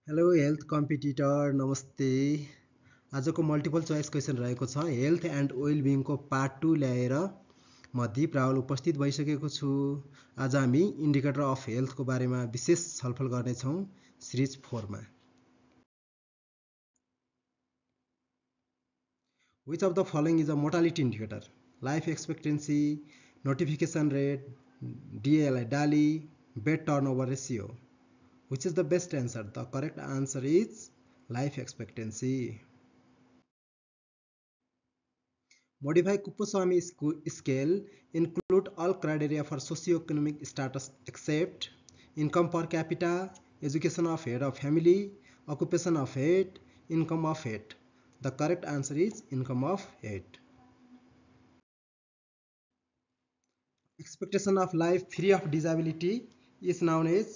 Hello health competitor नमस्ते। आजको multiple choice question रहेको छ हेल्थ एन्ड वेल बिङको पार्ट 2 ल्याएर म दीप रावल उपस्थित भइसकेको छु। आज हामी इन्डिकेटर अफ हेल्थको बारेमा विशेष छलफल गर्नेछौँ सिरिज 4 मा। Which of the following is a mortality indicator? Life expectancy, notification rate, DALI, bed turnover ratio. Which is the best answer? The correct answer is life expectancy. Modify Kuppuswamy scale include all criteria for socio-economic status except income per capita, education of head of family, occupation of head, income of head. The correct answer is income of head. Expectation of life free of disability is known as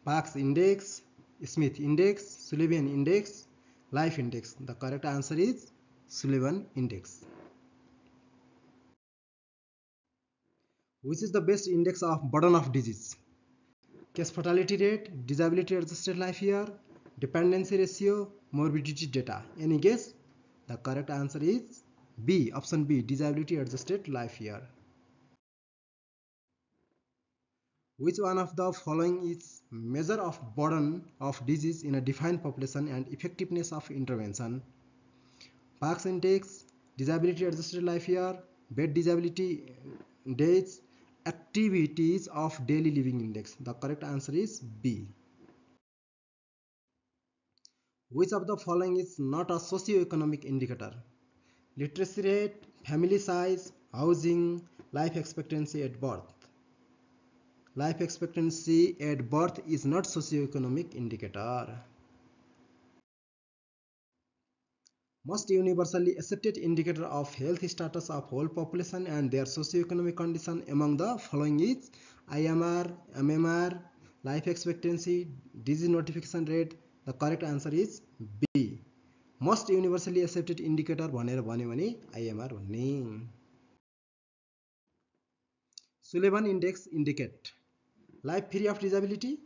Parkes index, Smith index, Sullivan index, life index. The correct answer is Sullivan index. Which is the best index of burden of disease? Case fatality rate, disability adjusted life year, dependency ratio, morbidity data. Any guess? The correct answer is B, option B, disability adjusted life year. Which one of the following is measure of burden of disease in a defined population and effectiveness of intervention? Parkes index, disability adjusted life year, bed disability days, activities of daily living index. The correct answer is B. Which of the following is not a socio-economic indicator? Literacy rate, family size, housing, life expectancy at birth. Life expectancy at birth is not socio-economic indicator. Most universally accepted indicator of health status of whole population and their socio-economic condition among the following is IMR, MMR, life expectancy, disease notification rate. The correct answer is B. Most universally accepted indicator भनेर भन्यो भने IMR भन्ने. Sullivan index indicate life free of disability,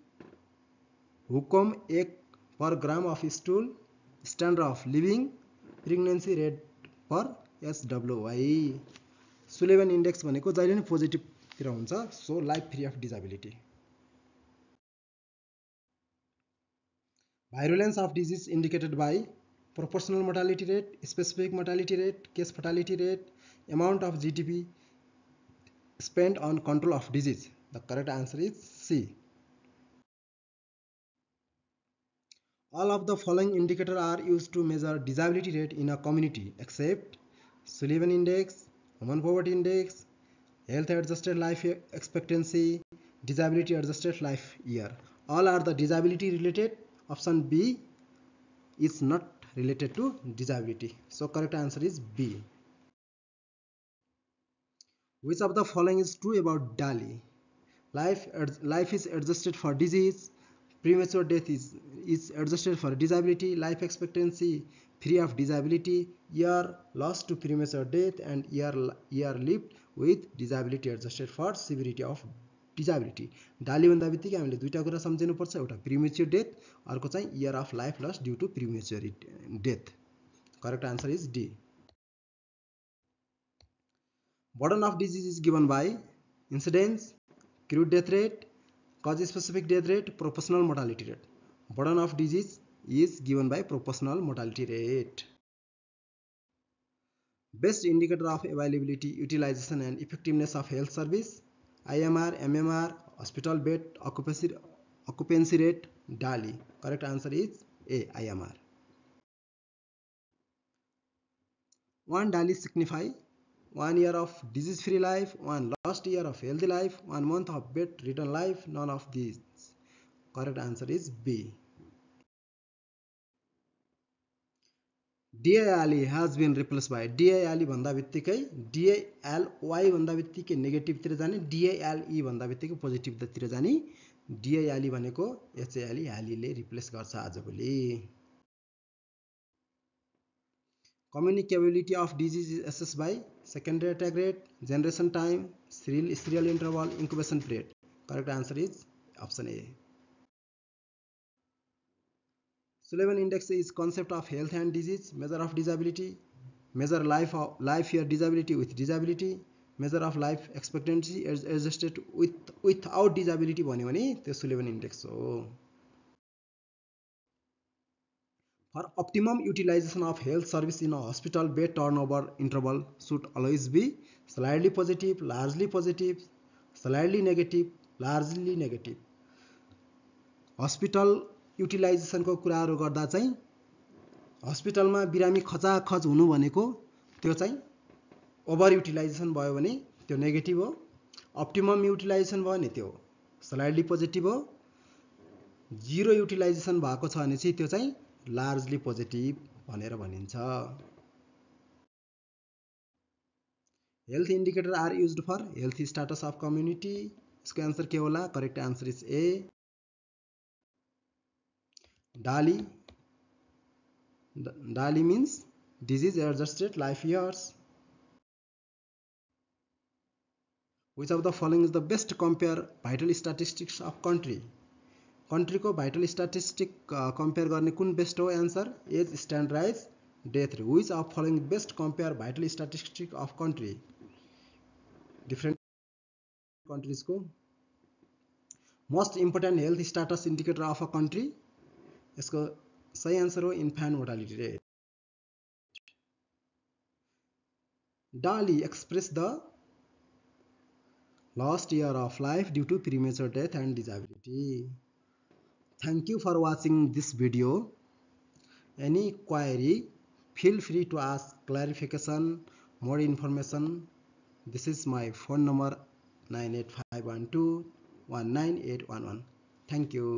हुकुम 1 per gram of stool, standard of living, pregnancy rate per SWY. Sullivan index भनेको जहिले नै positive तिर हुन्छ, so life free of disability. Virulence of disease indicated by proportional mortality rate, specific mortality rate, case fatality rate, amount of GDP spent on control of disease. The correct answer is C. All of the following indicators are used to measure disability rate in a community except Sullivan index, human poverty index, health adjusted life expectancy, disability adjusted life year. All are the disability related. Option B is not related to disability. So correct answer is B. Which of the following is true about DALI? Life is adjusted for disease, premature death is adjusted for disability, life expectancy free of disability, year lost to premature death, and year lived with disability adjusted for severity of disability. डाली भन्दा बित्तिकै हामीले दुईटा कुरा सम्झिनु पर्छ, एउटा premature death, अर्को चाहिँ year of life loss due to premature death. Correct answer is D. Burden of disease is given by incidence, crude death rate, cause specific death rate, proportional mortality rate. Burden of disease is given by proportional mortality rate. Best indicator of availability, utilization and effectiveness of health service: IMR, MMR, hospital bed occupancy rate, DALI. Correct answer is A, IMR. One DALI signify 1 year of disease-free life, 1 lost year of healthy life, 1 month of bed return life, none of these. Correct answer is B. DALI has been replaced by DALI भन्दा बित्तिकै DALY भन्दा बित्तिकै negative तिर जाने, DALE भन्दा बित्तिकै positive तिर जाने. DALI भनेको HALE हालीले रिप्लेस गर्छ आजभोलि. Communicability of disease is assessed by secondary attack rate, generation time, serial interval, incubation period. Correct answer is option A. Sullivan Index is concept of health and disease, measure of disability, measure life year disability with disability, measure of life expectancy adjusted without disability भन्यो भने त्यो Sullivan Index हो. For optimum utilization of health service in a hospital, bed turnover interval should always be slightly positive, largely positive, slightly negative, largely negative. Hospital युटिलाइजेसनको कुराहरू गर्दा चाहिँ हस्पिटलमा बिरामी खचाखच हुनु भनेको त्यो चाहिँ ओभर युटिलाइजेसन भयो भने त्यो नेगेटिभ हो. अप्टिमम युटिलाइजेसन भयो भने त्यो स्लाइडली पोजिटिभ हो. जिरो युटिलाइजेसन भएको छ भने चाहिँ त्यो चाहिँ लार्जली पोजिटिभ भनेर भनिन्छ. Health indicator are used for health status of community. इसको आन्सर के होला? Correct answer is A. DALY means disease adjusted life years. Which of the following is the best compare vital statistics of country? Country को vital statistic compare गर्ने कुन best हो? Answer age, standardize, death. Which of following best compare vital statistic of country? Different countries को most important health status indicator of a country. यसको सही answer हो infant mortality rate. DALY express the last year of life due to premature death and disability. Thank you for watching this video. Any query, feel free to ask clarification, more information. This is my phone number 98512 19811. Thank you.